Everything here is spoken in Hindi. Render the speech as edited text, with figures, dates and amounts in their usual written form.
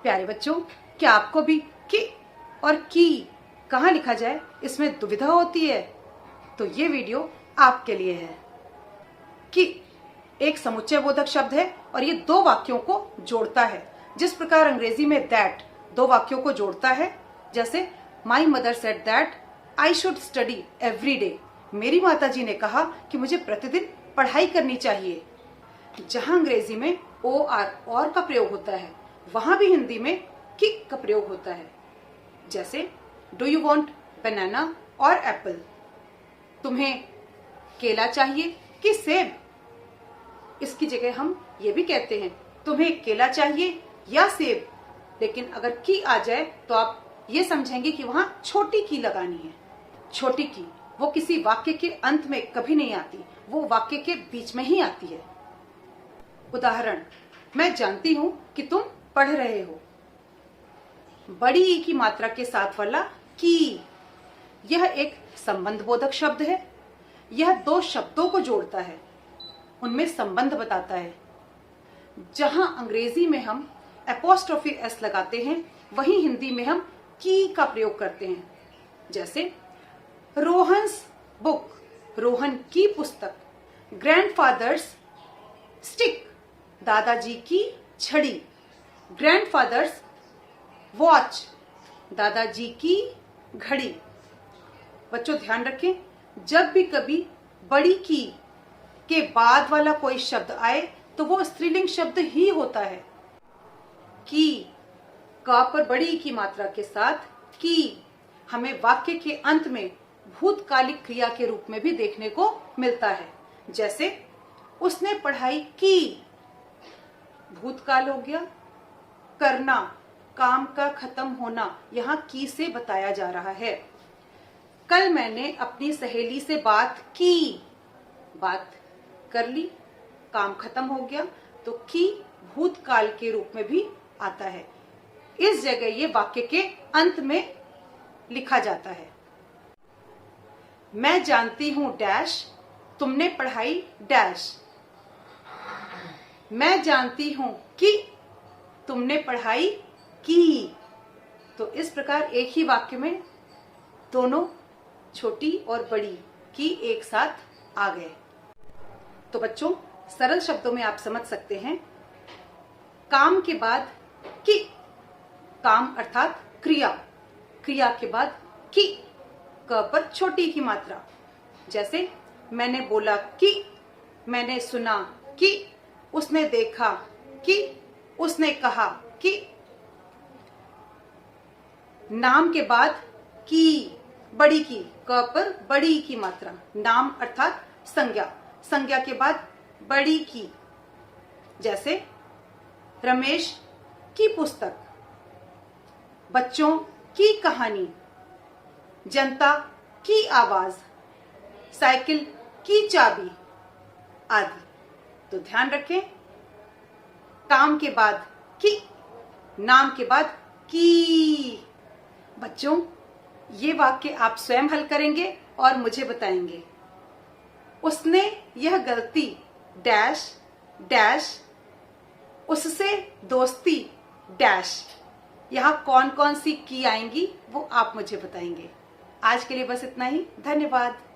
प्यारे बच्चों, क्या आपको भी कि और की कहाँ लिखा जाए इसमें दुविधा होती है? तो ये वीडियो आपके लिए है। कि एक समुच्चय बोधक शब्द है और ये दो वाक्यों को जोड़ता है। जिस प्रकार अंग्रेजी में दैट दो वाक्यों को जोड़ता है, जैसे my mother said that I should study every day, मेरी माताजी ने कहा कि मुझे प्रतिदिन पढ़ाई करनी चाहिए। जहां अंग्रेजी में ओ आर और का प्रयोग होता है, वहां भी हिंदी में कि का प्रयोग होता है। जैसे डू यू वॉन्ट बनाना और एप्पल, तुम्हें केला चाहिए कि सेब? इसकी जगह हम ये भी कहते हैं तुम्हें केला चाहिए या सेब। लेकिन अगर की आ जाए तो आप ये समझेंगे कि वहां छोटी की लगानी है। छोटी की वो किसी वाक्य के अंत में कभी नहीं आती, वो वाक्य के बीच में ही आती है। उदाहरण, मैं जानती हूं कि तुम पढ़ रहे हो। बड़ी ई की मात्रा के साथ वाला की, यह एक संबंध बोधक शब्द है। यह दो शब्दों को जोड़ता है, उनमें संबंध बताता है। जहां अंग्रेजी में हम एपोस्ट्रोफी एस लगाते हैं, वहीं हिंदी में हम की का प्रयोग करते हैं। जैसे रोहन्स बुक, रोहन की पुस्तक। ग्रैंडफादर्स स्टिक, दादाजी की छड़ी। ग्रैंडफादर्स वॉच, दादाजी की घड़ी। बच्चों ध्यान रखें, जब भी कभी बड़ी की के बाद वाला कोई शब्द आए तो वो स्त्रीलिंग शब्द ही होता है। की, का पर बड़ी की मात्रा के साथ की हमें वाक्य के अंत में भूतकालिक क्रिया के रूप में भी देखने को मिलता है। जैसे उसने पढ़ाई की, भूतकाल हो गया। करना, काम का खत्म होना, यहाँ की से बताया जा रहा है। कल मैंने अपनी सहेली से बात की, बात कर ली, काम खत्म हो गया, तो की भूतकाल के रूप में भी आता है। इस जगह ये वाक्य के अंत में लिखा जाता है। मैं जानती हूं डैश, तुमने पढ़ाई डैश। मैं जानती हूं कि तुमने पढ़ाई की। तो इस प्रकार एक ही वाक्य में दोनों छोटी और बड़ी की एक साथ आ गए। तो बच्चों, सरल शब्दों में आप समझ सकते हैं, काम के बाद कि, काम अर्थात क्रिया, क्रिया के बाद कि, क पर छोटी की मात्रा। जैसे मैंने बोला कि, मैंने सुना कि, उसने देखा कि, उसने कहा कि। नाम के बाद की, बड़ी की, क पर बड़ी की मात्रा। नाम अर्थात संज्ञा, संज्ञा के बाद बड़ी की। जैसे रमेश की पुस्तक, बच्चों की कहानी, जनता की आवाज, साइकिल की चाबी आदि। तो ध्यान रखें, काम के बाद की, नाम के बाद की। बच्चों, ये वाक्य आप स्वयं हल करेंगे और मुझे बताएंगे। उसने यह गलती डैश डैश, उससे दोस्ती डैश। यहाँ कौन कौन सी की आएंगी वो आप मुझे बताएंगे। आज के लिए बस इतना ही। धन्यवाद।